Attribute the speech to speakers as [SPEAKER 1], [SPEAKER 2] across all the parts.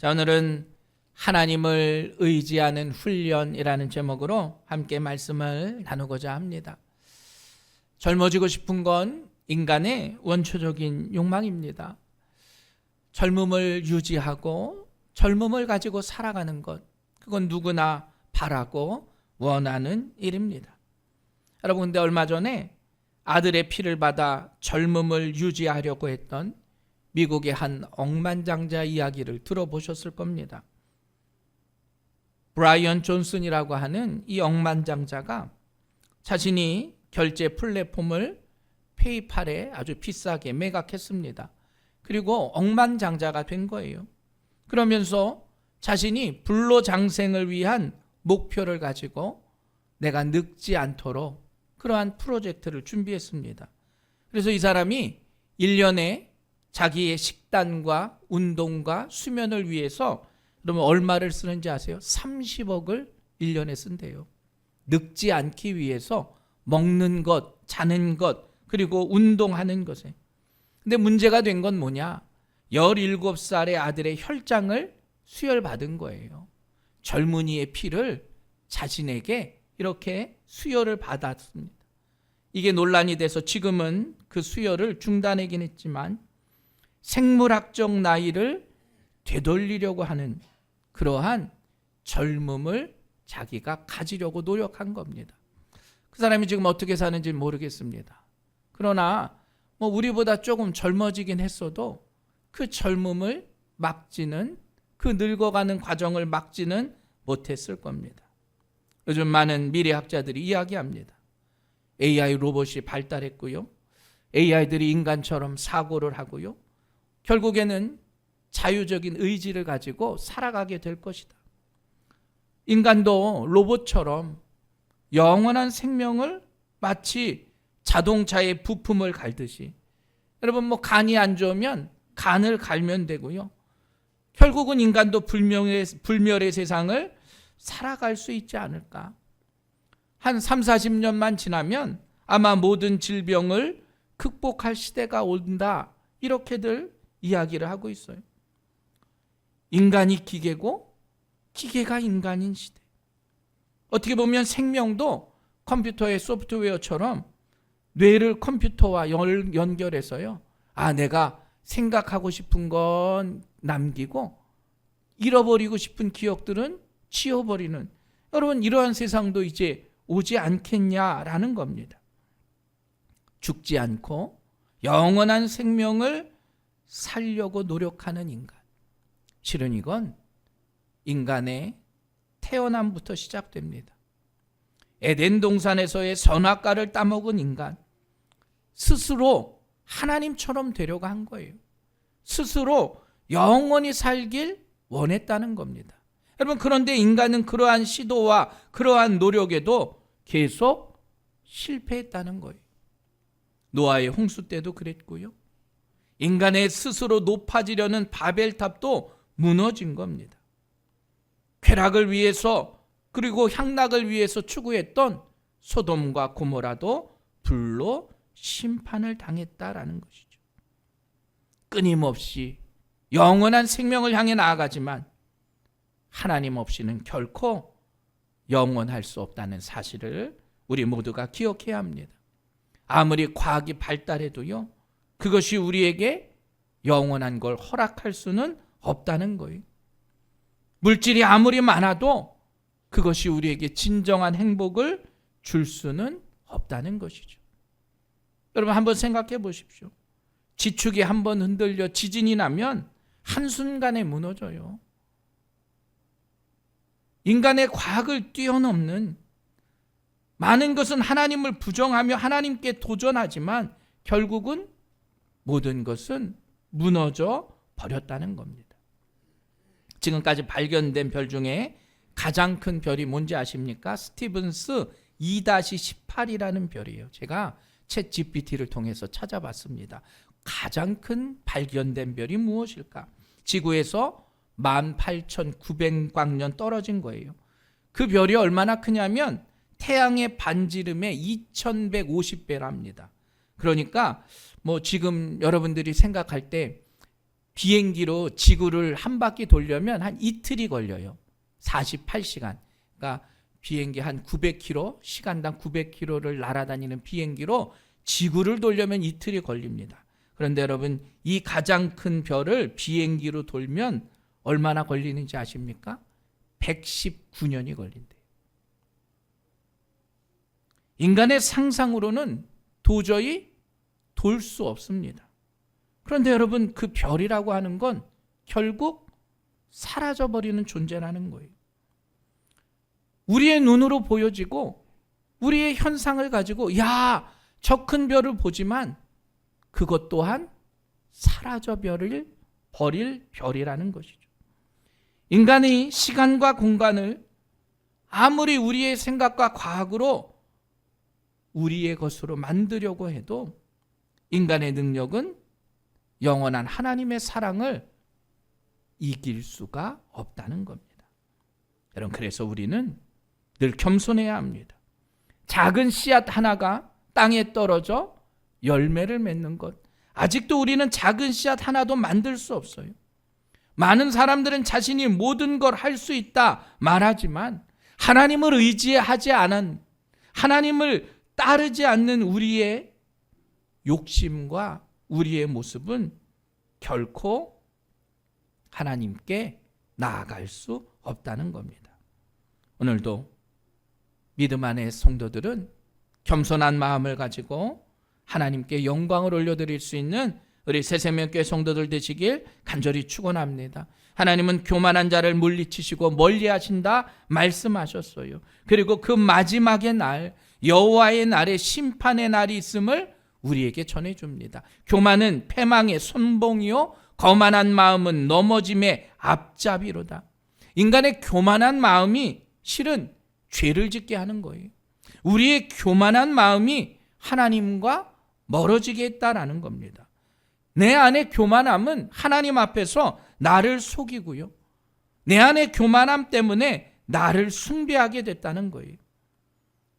[SPEAKER 1] 자, 오늘은 하나님을 의지하는 훈련이라는 제목으로 함께 말씀을 나누고자 합니다. 젊어지고 싶은 건 인간의 원초적인 욕망입니다. 젊음을 유지하고 젊음을 가지고 살아가는 것, 그건 누구나 바라고 원하는 일입니다. 여러분, 근데 얼마 전에 아들의 피를 받아 젊음을 유지하려고 했던 미국의 한 억만장자 이야기를 들어보셨을 겁니다. 브라이언 존슨이라고 하는 이 억만장자가 자신이 결제 플랫폼을 페이팔에 아주 비싸게 매각했습니다. 그리고 억만장자가 된 거예요. 그러면서 자신이 불로장생을 위한 목표를 가지고 내가 늙지 않도록 그러한 프로젝트를 준비했습니다. 그래서 이 사람이 1년에 자기의 식단과 운동과 수면을 위해서 그러면 얼마를 쓰는지 아세요? 30억을 1년에 쓴대요. 늙지 않기 위해서 먹는 것, 자는 것, 그리고 운동하는 것에. 근데 문제가 된 건 뭐냐? 17살의 아들의 혈장을 수혈받은 거예요. 젊은이의 피를 자신에게 이렇게 수혈을 받았습니다. 이게 논란이 돼서 지금은 그 수혈을 중단하긴 했지만 생물학적 나이를 되돌리려고 하는 그러한 젊음을 자기가 가지려고 노력한 겁니다. 그 사람이 지금 어떻게 사는지 모르겠습니다. 그러나 우리보다 조금 젊어지긴 했어도 그 젊음을 막지는, 그 늙어가는 과정을 막지는 못했을 겁니다. 요즘 많은 미래학자들이 이야기합니다. AI 로봇이 발달했고요. AI들이 인간처럼 사고를 하고요. 결국에는 자유적인 의지를 가지고 살아가게 될 것이다. 인간도 로봇처럼 영원한 생명을 마치 자동차의 부품을 갈듯이, 여러분 간이 안 좋으면 간을 갈면 되고요. 결국은 인간도 불멸의 세상을 살아갈 수 있지 않을까. 한 30-40년만 지나면 아마 모든 질병을 극복할 시대가 온다. 이렇게들 이야기를 하고 있어요. 인간이 기계고 기계가 인간인 시대. 어떻게 보면 생명도 컴퓨터의 소프트웨어처럼 뇌를 컴퓨터와 연결해서요. 내가 생각하고 싶은 건 남기고 잃어버리고 싶은 기억들은 지워버리는, 여러분 이러한 세상도 이제 오지 않겠냐라는 겁니다. 죽지 않고 영원한 생명을 살려고 노력하는 인간. 실은 이건 인간의 태어남부터 시작됩니다. 에덴 동산에서의 선악과를 따먹은 인간, 스스로 하나님처럼 되려고 한 거예요. 스스로 영원히 살길 원했다는 겁니다. 여러분, 그런데 인간은 그러한 시도와 그러한 노력에도 계속 실패했다는 거예요. 노아의 홍수 때도 그랬고요. 인간의 스스로 높아지려는 바벨탑도 무너진 겁니다. 쾌락을 위해서, 그리고 향락을 위해서 추구했던 소돔과 고모라도 불로 심판을 당했다라는 것이죠. 끊임없이 영원한 생명을 향해 나아가지만 하나님 없이는 결코 영원할 수 없다는 사실을 우리 모두가 기억해야 합니다. 아무리 과학이 발달해도요, 그것이 우리에게 영원한 걸 허락할 수는 없다는 거예요. 물질이 아무리 많아도 그것이 우리에게 진정한 행복을 줄 수는 없다는 것이죠. 여러분 한번 생각해 보십시오. 지축이 한번 흔들려 지진이 나면 한순간에 무너져요. 인간의 과학을 뛰어넘는 많은 것은 하나님을 부정하며 하나님께 도전하지만 결국은 모든 것은 무너져 버렸다는 겁니다. 지금까지 발견된 별 중에 가장 큰 별이 뭔지 아십니까? 스티븐스 2-18이라는 별이에요. 제가 챗 GPT를 통해서 찾아봤습니다. 가장 큰 발견된 별이 무엇일까? 지구에서 18,900광년 떨어진 거예요. 그 별이 얼마나 크냐면 태양의 반지름의 2150배랍니다. 그러니까 지금 여러분들이 생각할 때 비행기로 지구를 한 바퀴 돌려면 한 이틀이 걸려요. 48시간. 그러니까 비행기 한 900km, 시간당 900km를 날아다니는 비행기로 지구를 돌려면 이틀이 걸립니다. 그런데 여러분, 이 가장 큰 별을 비행기로 돌면 얼마나 걸리는지 아십니까? 119년이 걸린대요. 인간의 상상으로는 도저히 돌 수 없습니다. 그런데 여러분, 그 별이라고 하는 건 결국 사라져버리는 존재라는 거예요. 우리의 눈으로 보여지고 우리의 현상을 가지고 저 큰 별을 보지만 그것 또한 사라져 버릴 별이라는 것이죠. 인간이 시간과 공간을 아무리 우리의 생각과 과학으로 우리의 것으로 만들려고 해도 인간의 능력은 영원한 하나님의 사랑을 이길 수가 없다는 겁니다. 여러분, 그래서 우리는 늘 겸손해야 합니다. 작은 씨앗 하나가 땅에 떨어져 열매를 맺는 것, 아직도 우리는 작은 씨앗 하나도 만들 수 없어요. 많은 사람들은 자신이 모든 걸 할 수 있다 말하지만 하나님을 의지하지 않은, 하나님을 따르지 않는 우리의 욕심과 우리의 모습은 결코 하나님께 나아갈 수 없다는 겁니다. 오늘도 믿음 안의 성도들은 겸손한 마음을 가지고 하나님께 영광을 올려드릴 수 있는 우리 새생명교회 성도들 되시길 간절히 축원합니다. 하나님은 교만한 자를 물리치시고 멀리하신다 말씀하셨어요. 그리고 그 마지막의 날, 여호와의 날에 심판의 날이 있음을 우리에게 전해줍니다. 교만은 패망의 선봉이요 거만한 마음은 넘어짐의 앞잡이로다. 인간의 교만한 마음이 실은 죄를 짓게 하는 거예요. 우리의 교만한 마음이 하나님과 멀어지게 했다라는 겁니다. 내 안의 교만함은 하나님 앞에서 나를 속이고요, 내 안의 교만함 때문에 나를 숭배하게 됐다는 거예요.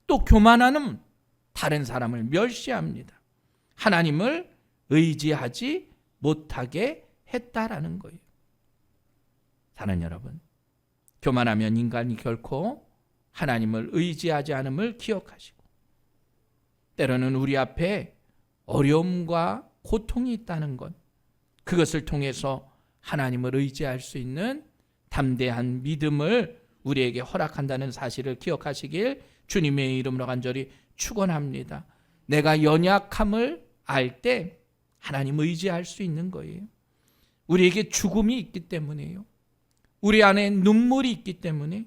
[SPEAKER 1] 또 교만함은 다른 사람을 멸시합니다. 하나님을 의지하지 못하게 했다라는 거예요. 사는 여러분, 교만하면 인간이 결코 하나님을 의지하지 않음을 기억하시고, 때로는 우리 앞에 어려움과 고통이 있다는 것, 그것을 통해서 하나님을 의지할 수 있는 담대한 믿음을 우리에게 허락한다는 사실을 기억하시길 주님의 이름으로 간절히 축원합니다. 내가 연약함을 알 때 하나님 의지할 수 있는 거예요. 우리에게 죽음이 있기 때문에요. 우리 안에 눈물이 있기 때문에,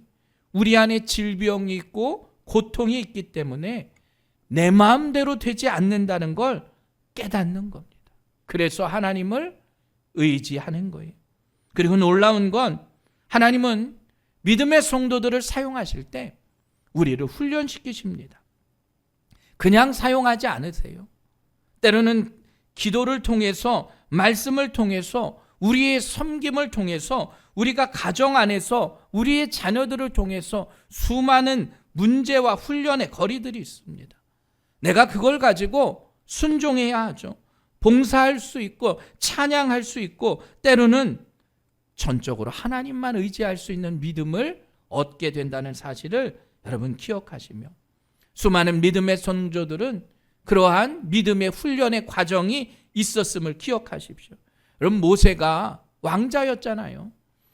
[SPEAKER 1] 우리 안에 질병이 있고 고통이 있기 때문에 내 마음대로 되지 않는다는 걸 깨닫는 겁니다. 그래서 하나님을 의지하는 거예요. 그리고 놀라운 건 하나님은 믿음의 성도들을 사용하실 때 우리를 훈련시키십니다. 그냥 사용하지 않으세요. 때로는 기도를 통해서, 말씀을 통해서, 우리의 섬김을 통해서, 우리가 가정 안에서 우리의 자녀들을 통해서 수많은 문제와 훈련의 거리들이 있습니다. 내가 그걸 가지고 순종해야 하죠. 봉사할 수 있고 찬양할 수 있고, 때로는 전적으로 하나님만 의지할 수 있는 믿음을 얻게 된다는 사실을 여러분 기억하시며, 수많은 믿음의 성도들은 그러한 믿음의 훈련의 과정이 있었음을 기억하십시오. 여러분, 모세가 왕자였잖아요.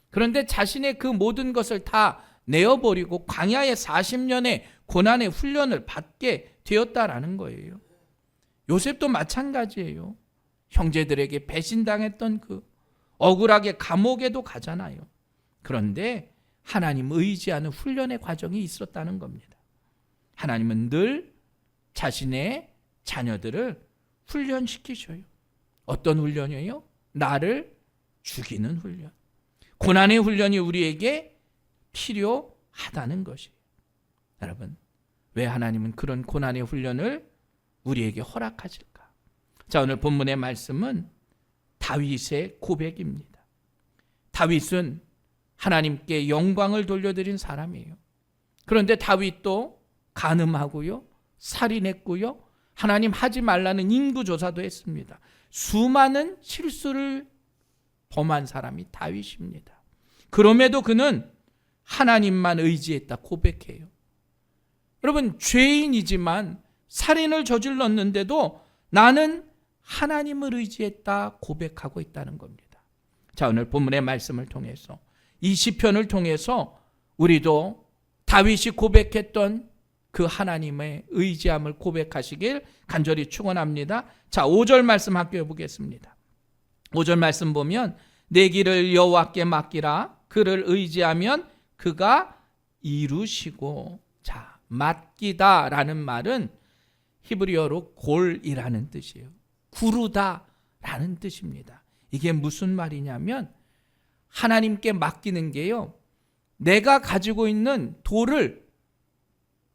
[SPEAKER 1] 그런데 자신의 그 모든 것을 다 내어버리고 광야의 40년의 고난의 훈련을 받게 되었다라는 거예요. 요셉도 마찬가지예요. 형제들에게 배신당했던 그 억울하게 감옥에도 가잖아요. 그런데 하나님 의지하는 훈련의 과정이 있었다는 겁니다. 하나님은 늘 자신의 자녀들을 훈련시키셔요. 어떤 훈련이에요? 나를 죽이는 훈련. 고난의 훈련이 우리에게 필요하다는 것이에요. 여러분, 왜 하나님은 그런 고난의 훈련을 우리에게 허락하실까? 자, 오늘 본문의 말씀은 다윗의 고백입니다. 다윗은 하나님께 영광을 돌려드린 사람이에요. 그런데 다윗도 간음하고요, 살인했고요, 하나님 하지 말라는 인구조사도 했습니다. 수많은 실수를 범한 사람이 다윗입니다. 그럼에도 그는 하나님만 의지했다 고백해요. 여러분, 죄인이지만 살인을 저질렀는데도 나는 하나님을 의지했다 고백하고 있다는 겁니다. 자, 오늘 본문의 말씀을 통해서 이 시편을 통해서 우리도 다윗이 고백했던 그 하나님의 의지함을 고백하시길 간절히 축원합니다. 자, 5절 말씀 함께 보겠습니다. 5절 말씀 보면 내 길을 여호와께 맡기라. 그를 의지하면 그가 이루시고. 자, 맡기다라는 말은 히브리어로 골이라는 뜻이에요. 구르다라는 뜻입니다. 이게 무슨 말이냐면 하나님께 맡기는 게요, 내가 가지고 있는 돌을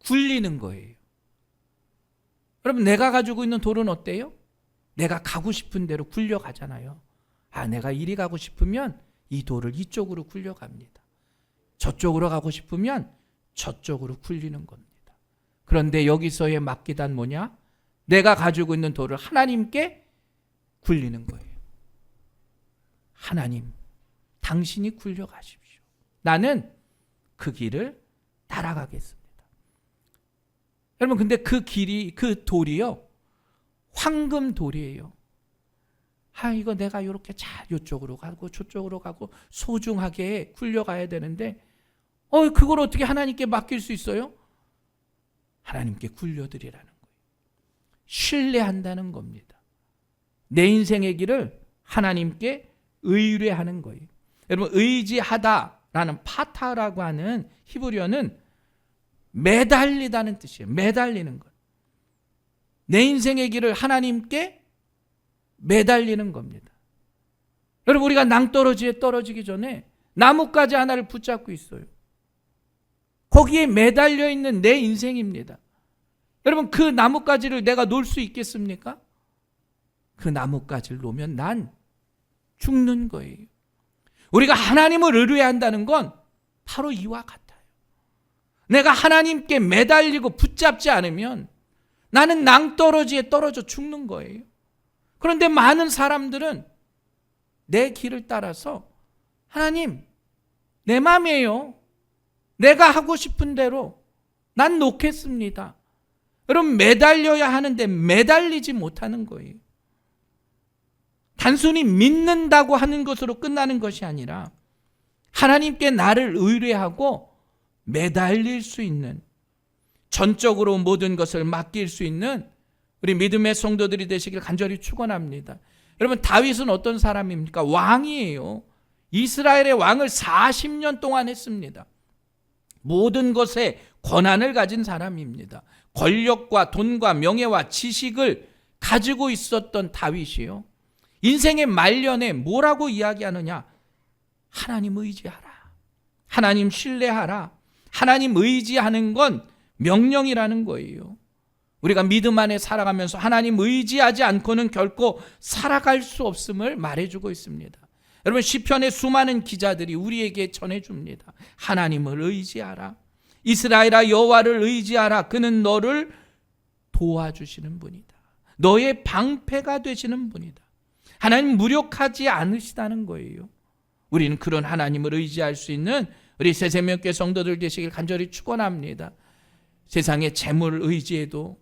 [SPEAKER 1] 굴리는 거예요. 여러분, 내가 가지고 있는 돌은 어때요? 내가 가고 싶은 대로 굴려가잖아요. 내가 이리 가고 싶으면 이 돌을 이쪽으로 굴려갑니다. 저쪽으로 가고 싶으면 저쪽으로 굴리는 겁니다. 그런데 여기서의 맡기다는 뭐냐? 내가 가지고 있는 돌을 하나님께 굴리는 거예요. 하나님, 당신이 굴려가십시오. 나는 그 길을 따라가겠습니다. 여러분, 근데 그 길이, 그 돌이요, 황금 돌이에요. 이거 내가 이렇게 잘 이쪽으로 가고 저쪽으로 가고 소중하게 굴려가야 되는데 그걸 어떻게 하나님께 맡길 수 있어요? 하나님께 굴려드리라는 거예요. 신뢰한다는 겁니다. 내 인생의 길을 하나님께 의뢰하는 거예요. 여러분, 의지하다라는 파타라고 하는 히브리어는 매달리다는 뜻이에요. 매달리는 것. 내 인생의 길을 하나님께 매달리는 겁니다. 여러분, 우리가 낭떠러지에 떨어지기 전에 나뭇가지 하나를 붙잡고 있어요. 거기에 매달려 있는 내 인생입니다. 여러분, 그 나뭇가지를 내가 놓을 수 있겠습니까? 그 나뭇가지를 놓으면 난 죽는 거예요. 우리가 하나님을 의뢰한다는 건 바로 이와 같아요. 내가 하나님께 매달리고 붙잡지 않으면 나는 낭떠러지에 떨어져 죽는 거예요. 그런데 많은 사람들은 내 길을 따라서 하나님, 내 마음이에요. 내가 하고 싶은 대로 난 놓겠습니다. 여러분, 매달려야 하는데 매달리지 못하는 거예요. 단순히 믿는다고 하는 것으로 끝나는 것이 아니라 하나님께 나를 의뢰하고 매달릴 수 있는, 전적으로 모든 것을 맡길 수 있는 우리 믿음의 성도들이 되시길 간절히 축원합니다. 여러분, 다윗은 어떤 사람입니까? 왕이에요. 이스라엘의 왕을 40년 동안 했습니다. 모든 것에 권한을 가진 사람입니다. 권력과 돈과 명예와 지식을 가지고 있었던 다윗이요, 인생의 말년에 뭐라고 이야기하느냐? 하나님 의지하라. 하나님 신뢰하라. 하나님 의지하는 건 명령이라는 거예요. 우리가 믿음 안에 살아가면서 하나님 의지하지 않고는 결코 살아갈 수 없음을 말해주고 있습니다. 여러분, 시편의 수많은 기자들이 우리에게 전해줍니다. 하나님을 의지하라. 이스라엘아, 여호와를 의지하라. 그는 너를 도와주시는 분이다. 너의 방패가 되시는 분이다. 하나님 무력하지 않으시다는 거예요. 우리는 그런 하나님을 의지할 수 있는 우리 새생명교회 성도들 되시길 간절히 축원합니다. 세상에 재물을 의지해도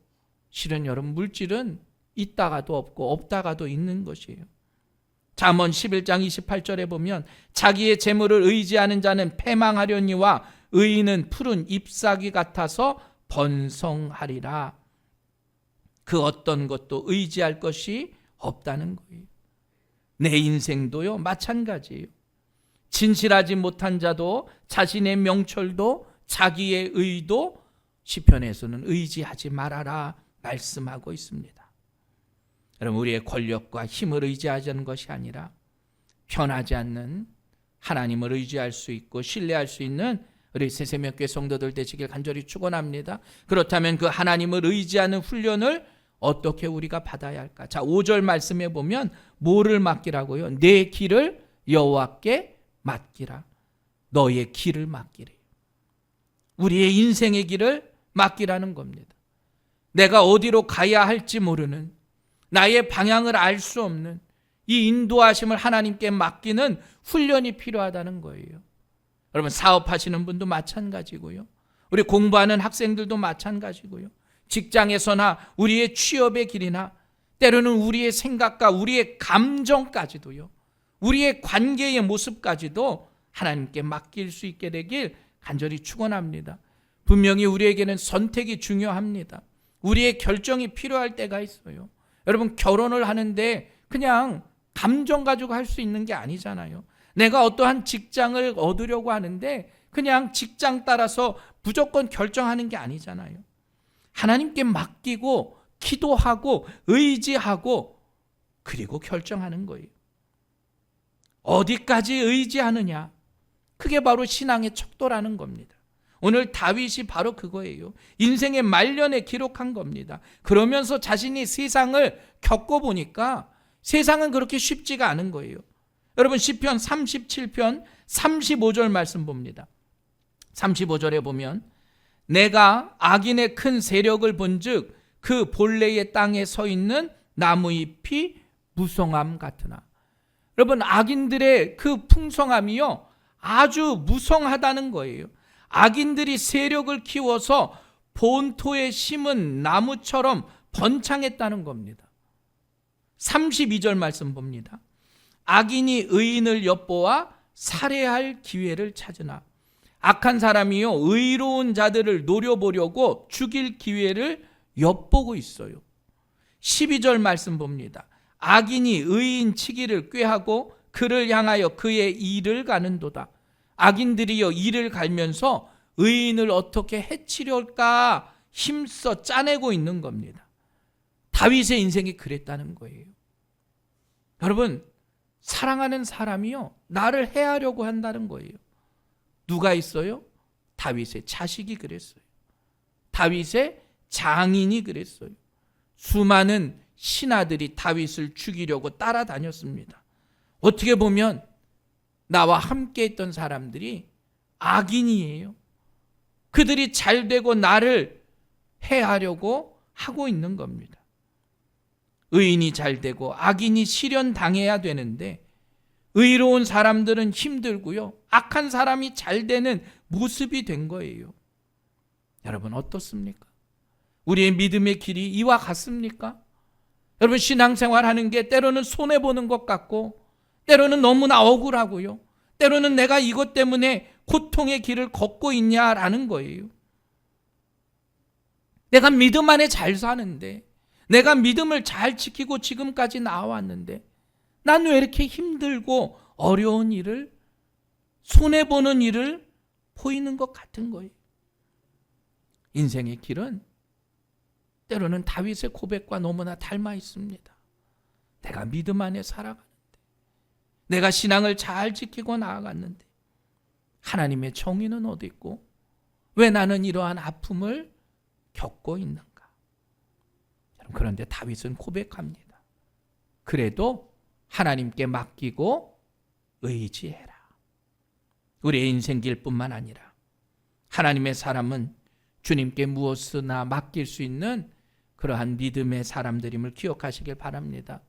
[SPEAKER 1] 실은 여러분, 물질은 있다가도 없고 없다가도 있는 것이에요. 잠언 11장 28절에 보면 자기의 재물을 의지하는 자는 패망하려니와 의인은 푸른 잎사귀 같아서 번성하리라. 그 어떤 것도 의지할 것이 없다는 거예요. 내 인생도요, 마찬가지예요. 진실하지 못한 자도 자신의 명철도 자기의 의도 시편에서는 의지하지 말아라 말씀하고 있습니다. 여러분, 우리의 권력과 힘을 의지하자는 것이 아니라 변하지 않는 하나님을 의지할 수 있고 신뢰할 수 있는 우리 새생명교회 성도들 되시길 간절히 축원합니다. 그렇다면 그 하나님을 의지하는 훈련을 어떻게 우리가 받아야 할까? 자, 5절 말씀에 보면 뭐를 맡기라고요? 내 길을 여호와께 맡기라. 너의 길을 맡기래. 우리의 인생의 길을 맡기라는 겁니다. 내가 어디로 가야 할지 모르는, 나의 방향을 알 수 없는 이 인도하심을 하나님께 맡기는 훈련이 필요하다는 거예요. 여러분, 사업하시는 분도 마찬가지고요. 우리 공부하는 학생들도 마찬가지고요. 직장에서나 우리의 취업의 길이나 때로는 우리의 생각과 우리의 감정까지도요. 우리의 관계의 모습까지도 하나님께 맡길 수 있게 되길 간절히 축원합니다. 분명히 우리에게는 선택이 중요합니다. 우리의 결정이 필요할 때가 있어요. 여러분, 결혼을 하는데 그냥 감정 가지고 할 수 있는 게 아니잖아요. 내가 어떠한 직장을 얻으려고 하는데 그냥 직장 따라서 무조건 결정하는 게 아니잖아요. 하나님께 맡기고 기도하고 의지하고 그리고 결정하는 거예요. 어디까지 의지하느냐? 그게 바로 신앙의 척도라는 겁니다. 오늘 다윗이 바로 그거예요. 인생의 말년에 기록한 겁니다. 그러면서 자신이 세상을 겪어보니까 세상은 그렇게 쉽지가 않은 거예요. 여러분, 시편 37편 35절 말씀 봅니다. 35절에 보면 내가 악인의 큰 세력을 본즉 그 본래의 땅에 서 있는 나무잎이 무성함 같으나. 여러분, 악인들의 그 풍성함이요 아주 무성하다는 거예요. 악인들이 세력을 키워서 본토에 심은 나무처럼 번창했다는 겁니다. 32절 말씀 봅니다. 악인이 의인을 엿보아 살해할 기회를 찾으나. 악한 사람이요 의로운 자들을 노려보려고 죽일 기회를 엿보고 있어요. 12절 말씀 봅니다. 악인이 의인 치기를 꾀하고 그를 향하여 그의 일을 가는도다. 악인들이여 일을 갈면서 의인을 어떻게 해치려할까 힘써 짜내고 있는 겁니다. 다윗의 인생이 그랬다는 거예요. 여러분, 사랑하는 사람이요 나를 해하려고 한다는 거예요. 누가 있어요? 다윗의 자식이 그랬어요. 다윗의 장인이 그랬어요. 수많은 신하들이 다윗을 죽이려고 따라다녔습니다. 어떻게 보면 나와 함께 있던 사람들이 악인이에요. 그들이 잘되고 나를 해하려고 하고 있는 겁니다. 의인이 잘되고 악인이 실현당해야 되는데 의로운 사람들은 힘들고요. 악한 사람이 잘되는 모습이 된 거예요. 여러분, 어떻습니까? 우리의 믿음의 길이 이와 같습니까? 여러분, 신앙생활하는 게 때로는 손해보는 것 같고 때로는 너무나 억울하고요. 때로는 내가 이것 때문에 고통의 길을 걷고 있냐라는 거예요. 내가 믿음 안에 잘 사는데, 내가 믿음을 잘 지키고 지금까지 나와왔는데 난 왜 이렇게 힘들고 어려운 일을, 손해보는 일을 보이는 것 같은 거예요. 인생의 길은 때로는 다윗의 고백과 너무나 닮아 있습니다. 내가 믿음 안에 살아가는데, 내가 신앙을 잘 지키고 나아갔는데 하나님의 정의는 어디 있고 왜 나는 이러한 아픔을 겪고 있는가? 그런데 다윗은 고백합니다. 그래도 하나님께 맡기고 의지해라. 우리의 인생길뿐만 아니라 하나님의 사람은 주님께 무엇이나 맡길 수 있는 그러한 믿음의 사람들임을 기억하시길 바랍니다.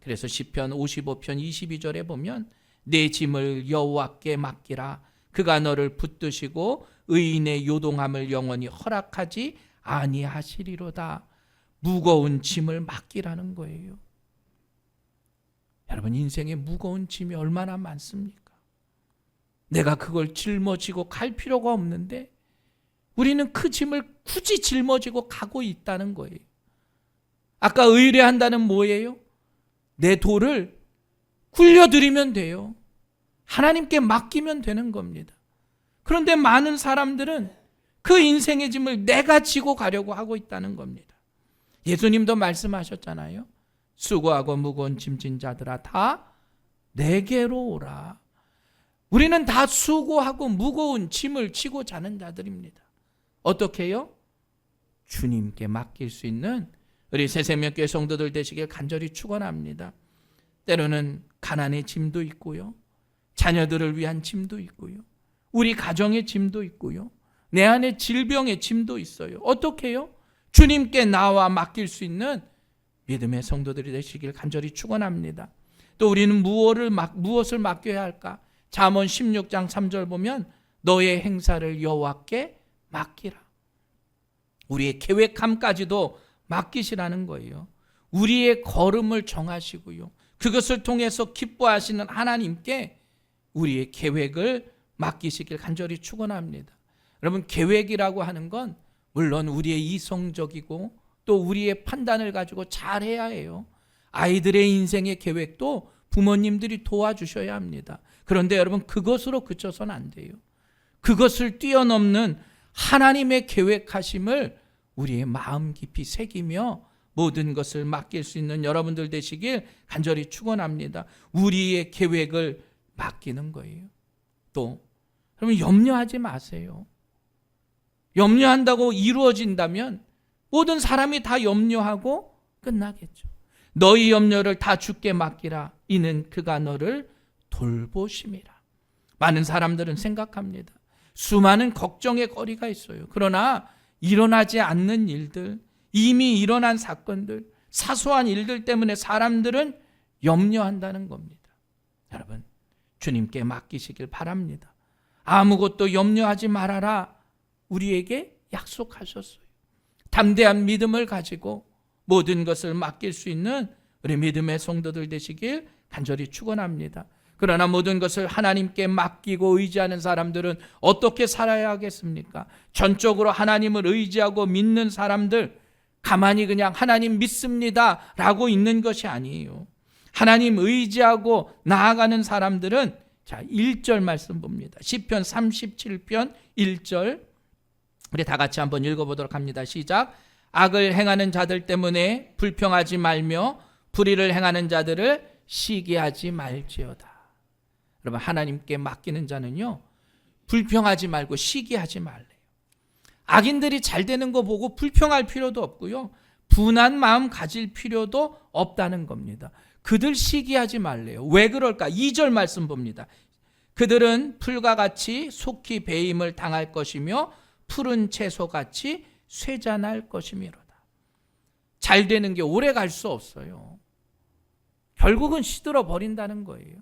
[SPEAKER 1] 그래서 시편 55편 22절에 보면 내 짐을 여호와께 맡기라. 그가 너를 붙드시고 의인의 요동함을 영원히 허락하지 아니하시리로다. 무거운 짐을 맡기라는 거예요. 여러분, 인생에 무거운 짐이 얼마나 많습니까? 내가 그걸 짊어지고 갈 필요가 없는데 우리는 그 짐을 굳이 짊어지고 가고 있다는 거예요. 아까 의뢰한다는 뭐예요? 내 돌을 굴려드리면 돼요. 하나님께 맡기면 되는 겁니다. 그런데 많은 사람들은 그 인생의 짐을 내가 지고 가려고 하고 있다는 겁니다. 예수님도 말씀하셨잖아요. 수고하고 무거운 짐진 자들아 다 내게로 오라. 우리는 다 수고하고 무거운 짐을 지고 자는 자들입니다. 어떻게 해요? 주님께 맡길 수 있는 우리 새생명교회 성도들 되시길 간절히 축원합니다. 때로는 가난의 짐도 있고요. 자녀들을 위한 짐도 있고요. 우리 가정의 짐도 있고요. 내 안에 질병의 짐도 있어요. 어떻게 해요? 주님께 나와 맡길 수 있는 믿음의 성도들이 되시길 간절히 축원합니다. 또 우리는 무엇을 맡겨야 할까? 잠언 16장 3절 보면 너의 행사를 여호와께 맡기라. 우리의 계획함까지도 맡기시라는 거예요. 우리의 걸음을 정하시고요. 그것을 통해서 기뻐하시는 하나님께 우리의 계획을 맡기시길 간절히 축원합니다. 여러분, 계획이라고 하는 건 물론 우리의 이성적이고 또 우리의 판단을 가지고 잘해야 해요. 아이들의 인생의 계획도 부모님들이 도와주셔야 합니다. 그런데 여러분, 그것으로 그쳐서는 안 돼요. 그것을 뛰어넘는 하나님의 계획하심을 우리의 마음 깊이 새기며 모든 것을 맡길 수 있는 여러분들 되시길 간절히 축원합니다. 우리의 계획을 맡기는 거예요. 또 여러분, 염려하지 마세요. 염려한다고 이루어진다면 모든 사람이 다 염려하고 끝나겠죠. 너희 염려를 다 주께 맡기라. 이는 그가 너를 돌보심이라. 많은 사람들은 생각합니다. 수많은 걱정의 거리가 있어요. 그러나 일어나지 않는 일들, 이미 일어난 사건들, 사소한 일들 때문에 사람들은 염려한다는 겁니다. 여러분, 주님께 맡기시길 바랍니다. 아무것도 염려하지 말아라. 우리에게 약속하셨어요. 담대한 믿음을 가지고 모든 것을 맡길 수 있는 우리 믿음의 성도들 되시길 간절히 축원합니다. 그러나 모든 것을 하나님께 맡기고 의지하는 사람들은 어떻게 살아야 하겠습니까? 전적으로 하나님을 의지하고 믿는 사람들, 가만히 그냥 하나님 믿습니다 라고 있는 것이 아니에요. 하나님 의지하고 나아가는 사람들은, 자, 1절 말씀 봅니다. 시편 37편 1절, 우리 다 같이 한번 읽어보도록 합니다. 시작. 악을 행하는 자들 때문에 불평하지 말며 불의를 행하는 자들을 시기하지 말지어다. 여러분, 하나님께 맡기는 자는요, 불평하지 말고 시기하지 말래요. 악인들이 잘 되는 거 보고 불평할 필요도 없고요, 분한 마음 가질 필요도 없다는 겁니다. 그들 시기하지 말래요. 왜 그럴까? 2절 말씀 봅니다. 그들은 풀과 같이 속히 배임을 당할 것이며 푸른 채소같이 쇠잔할 것이미로다. 잘 되는 게 오래 갈 수 없어요. 결국은 시들어 버린다는 거예요.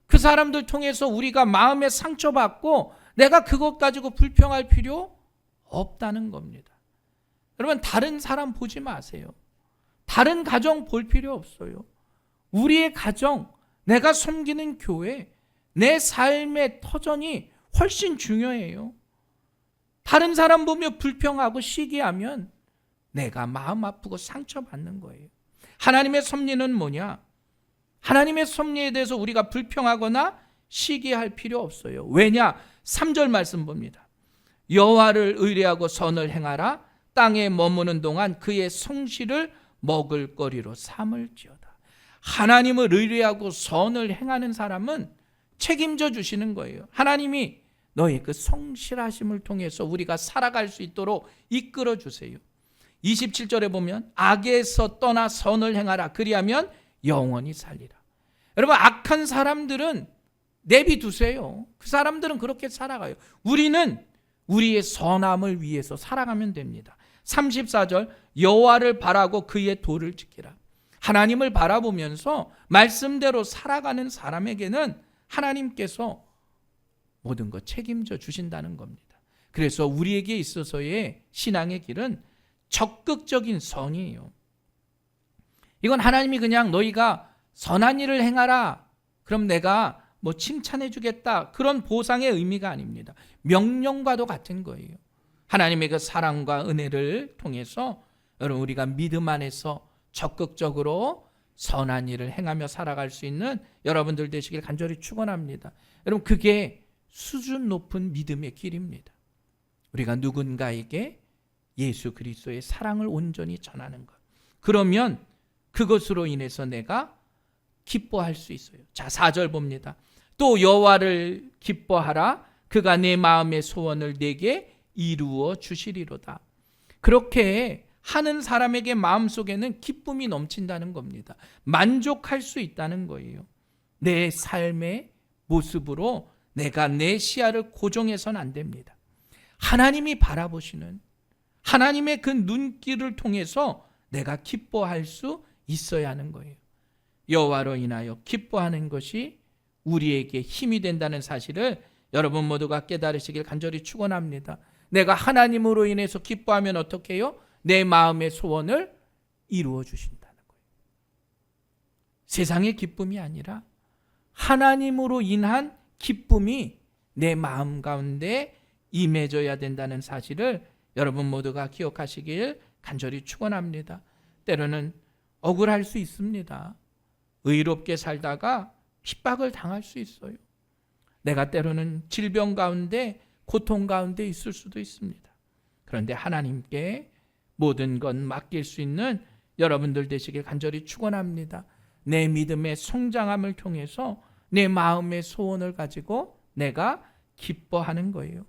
[SPEAKER 1] 그 사람들 통해서 우리가 마음에 상처받고 내가 그것 가지고 불평할 필요 없다는 겁니다. 여러분, 다른 사람 보지 마세요. 다른 가정 볼 필요 없어요. 우리의 가정, 내가 섬기는 교회, 내 삶의 터전이 훨씬 중요해요. 다른 사람 보며 불평하고 시기하면 내가 마음 아프고 상처받는 거예요. 하나님의 섭리는 뭐냐? 하나님의 섭리에 대해서 우리가 불평하거나 시기할 필요 없어요. 왜냐? 3절 말씀 봅니다. 여호와를 의뢰하고 선을 행하라. 땅에 머무는 동안 그의 성실을 먹을 거리로 삼을지어다. 하나님을 의뢰하고 선을 행하는 사람은 책임져 주시는 거예요. 하나님이 너의 그 성실하심을 통해서 우리가 살아갈 수 있도록 이끌어 주세요. 27절에 보면 악에서 떠나 선을 행하라. 그리하면 영원히 살리라. 여러분, 악한 사람들은 내비두세요. 그 사람들은 그렇게 살아가요. 우리는 우리의 선함을 위해서 살아가면 됩니다. 34절, 여호와를 바라고 그의 도를 지키라. 하나님을 바라보면서 말씀대로 살아가는 사람에게는 하나님께서 모든 것 책임져 주신다는 겁니다. 그래서 우리에게 있어서의 신앙의 길은 적극적인 선이에요. 이건 하나님이 그냥 너희가 선한 일을 행하라, 그럼 내가 뭐 칭찬해 주겠다, 그런 보상의 의미가 아닙니다. 명령과도 같은 거예요. 하나님의 그 사랑과 은혜를 통해서 여러분, 우리가 믿음 안에서 적극적으로 선한 일을 행하며 살아갈 수 있는 여러분들 되시길 간절히 축원합니다. 여러분, 그게 수준 높은 믿음의 길입니다. 우리가 누군가에게 예수 그리스도의 사랑을 온전히 전하는 것. 그러면 그것으로 인해서 내가 기뻐할 수 있어요. 자, 4절 봅니다. 또 여호와를 기뻐하라. 그가 내 마음의 소원을 내게 이루어 주시리로다. 그렇게 하는 사람에게 마음속에는 기쁨이 넘친다는 겁니다. 만족할 수 있다는 거예요. 내 삶의 모습으로 내가 내 시야를 고정해서는 안 됩니다. 하나님이 바라보시는 하나님의 그 눈길을 통해서 내가 기뻐할 수 있어야 하는 거예요. 여호와로 인하여 기뻐하는 것이 우리에게 힘이 된다는 사실을 여러분 모두가 깨달으시길 간절히 축원합니다. 내가 하나님으로 인해서 기뻐하면 어떻게 해요? 내 마음의 소원을 이루어 주신다는 거예요. 세상의 기쁨이 아니라 하나님으로 인한 기쁨이 내 마음 가운데 임해져야 된다는 사실을 여러분 모두가 기억하시길 간절히 축원합니다. 때로는 억울할 수 있습니다. 의롭게 살다가 핍박을 당할 수 있어요. 내가 때로는 질병 가운데 고통 가운데 있을 수도 있습니다. 그런데 하나님께 모든 것 맡길 수 있는 여러분들 되시길 간절히 축원합니다. 내 믿음의 성장함을 통해서 내 마음의 소원을 가지고 내가 기뻐하는 거예요.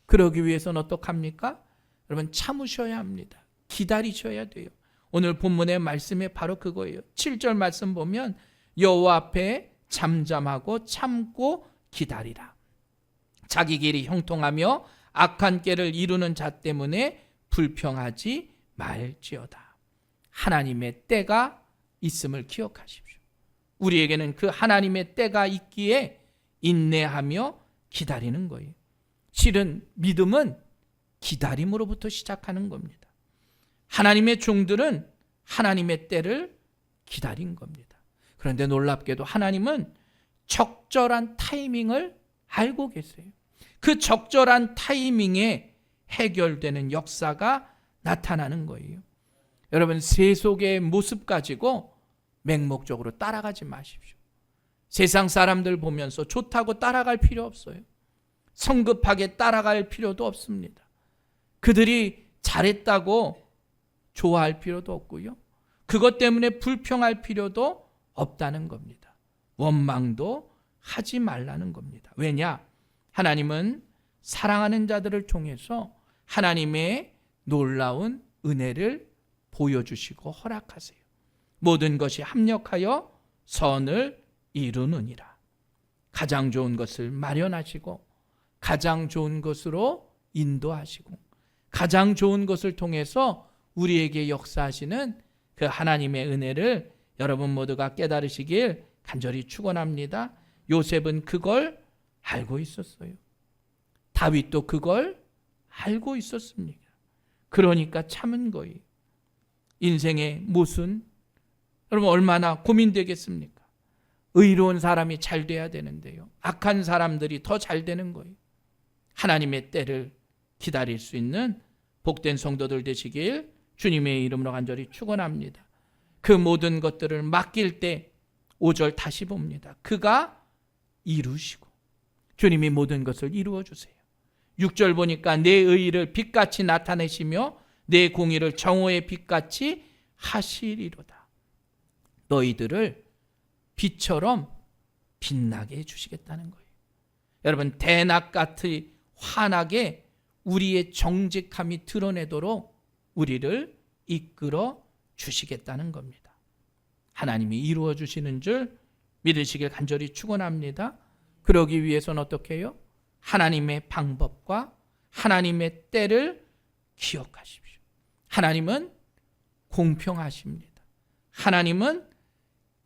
[SPEAKER 1] 그러기 위해서는 어떡합니까? 여러분 참으셔야 합니다. 기다리셔야 돼요. 오늘 본문의 말씀이 바로 그거예요. 7절 말씀 보면 여호와 앞에 잠잠하고 참고 기다리라. 자기 길이 형통하며 악한 꾀를 이루는 자 때문에 불평하지 말지어다. 하나님의 때가 있음을 기억하십시오. 우리에게는 그 하나님의 때가 있기에 인내하며 기다리는 거예요. 실은 믿음은 기다림으로부터 시작하는 겁니다. 하나님의 종들은 하나님의 때를 기다린 겁니다. 그런데 놀랍게도 하나님은 적절한 타이밍을 알고 계세요. 그 적절한 타이밍에 해결되는 역사가 나타나는 거예요. 여러분, 세속의 모습 가지고 맹목적으로 따라가지 마십시오. 세상 사람들 보면서 좋다고 따라갈 필요 없어요. 성급하게 따라갈 필요도 없습니다. 그들이 잘했다고 좋아할 필요도 없고요. 그것 때문에 불평할 필요도 없다는 겁니다. 원망도 하지 말라는 겁니다. 왜냐? 하나님은 사랑하는 자들을 통해서 하나님의 놀라운 은혜를 보여주시고 허락하세요. 모든 것이 합력하여 선을 이루느니라. 가장 좋은 것을 마련하시고 가장 좋은 것으로 인도하시고 가장 좋은 것을 통해서 우리에게 역사하시는 그 하나님의 은혜를 여러분 모두가 깨달으시길 간절히 축원합니다. 요셉은 그걸 알고 있었어요. 다윗도 그걸 알고 있었습니다. 그러니까 참은 거예요. 인생의 모순, 여러분 얼마나 고민되겠습니까? 의로운 사람이 잘 돼야 되는데요. 악한 사람들이 더 잘 되는 거예요. 하나님의 때를 기다릴 수 있는 복된 성도들 되시길 주님의 이름으로 간절히 축원합니다. 그 모든 것들을 맡길 때 5절 다시 봅니다. 그가 이루시고 주님이 모든 것을 이루어 주세요. 6절 보니까 내 의의를 빛같이 나타내시며 내 공의를 정오의 빛같이 하시리로다. 너희들을 빛처럼 빛나게 해주시겠다는 거예요. 여러분, 대낮같이 환하게 우리의 정직함이 드러내도록 우리를 이끌어 주시겠다는 겁니다. 하나님이 이루어 주시는 줄 믿으시길 간절히 축원합니다. 그러기 위해서는 어떻게 해요? 하나님의 방법과 하나님의 때를 기억하십시오. 하나님은 공평하십니다. 하나님은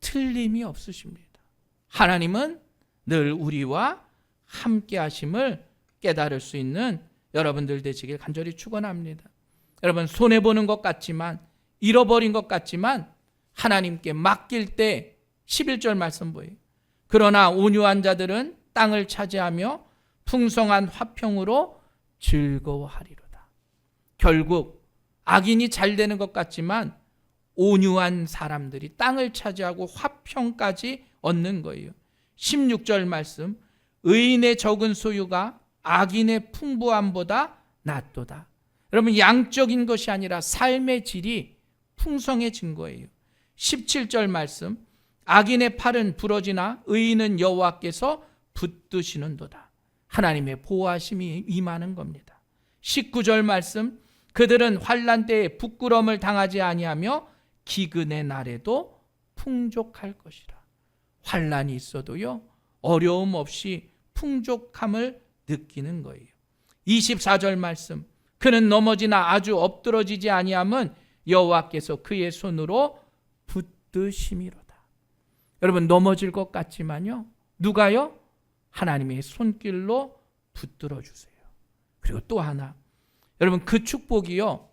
[SPEAKER 1] 틀림이 없으십니다. 하나님은 늘 우리와 함께 하심을 깨달을 수 있는 여러분들 되시길 간절히 축원합니다. 여러분, 손해보는 것 같지만 잃어버린 것 같지만 하나님께 맡길 때 11절 말씀 보여요. 그러나 온유한 자들은 땅을 차지하며 풍성한 화평으로 즐거워하리로다. 결국 악인이 잘 되는 것 같지만 온유한 사람들이 땅을 차지하고 화평까지 얻는 거예요. 16절 말씀, 의인의 적은 소유가 악인의 풍부함보다 낫도다. 여러분, 양적인 것이 아니라 삶의 질이 풍성해진 거예요. 17절 말씀, 악인의 팔은 부러지나 의인은 여호와께서 붙드시는도다. 하나님의 보호하심이 임하는 겁니다. 19절 말씀, 그들은 환난 때에 부끄러움을 당하지 아니하며 기근의 날에도 풍족할 것이라. 환난이 있어도요, 어려움 없이 풍족함을 느끼는 거예요. 24절 말씀, 그는 넘어지나 아주 엎드러지지 아니함은 여호와께서 그의 손으로 붙드심이로다. 여러분 넘어질 것 같지만요. 누가요? 하나님의 손길로 붙들어 주세요. 그리고 또 하나. 여러분 그 축복이요.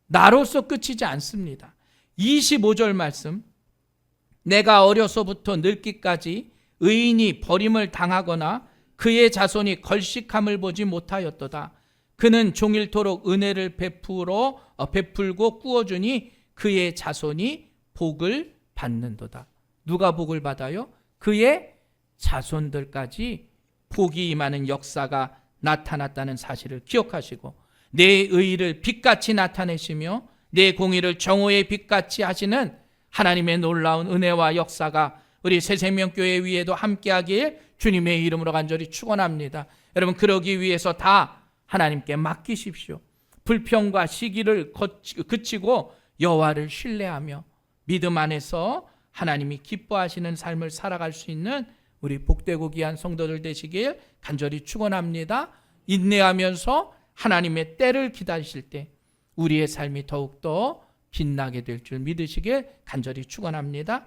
[SPEAKER 1] 나로서 끝이지 않습니다. 25절 말씀. 내가 어려서부터 늙기까지 의인이 버림을 당하거나 그의 자손이 걸식함을 보지 못하였도다. 그는 종일토록 은혜를 베풀고 꾸어주니 그의 자손이 복을 받는도다. 누가 복을 받아요? 그의 자손들까지 복이 임하는 역사가 나타났다는 사실을 기억하시고 내 의의를 빛같이 나타내시며 내 공의를 정오의 빛같이 하시는 하나님의 놀라운 은혜와 역사가 우리 새생명교회 위에도 함께하길 주님의 이름으로 간절히 축원합니다. 여러분 그러기 위해서 다 하나님께 맡기십시오. 불평과 시기를 그치고 여호와를 신뢰하며 믿음 안에서 하나님이 기뻐하시는 삶을 살아갈 수 있는 우리 복되고 귀한 성도들 되시길 간절히 축원합니다. 인내하면서 하나님의 때를 기다리실 때 우리의 삶이 더욱더 빛나게 될 줄 믿으시길 간절히 축원합니다.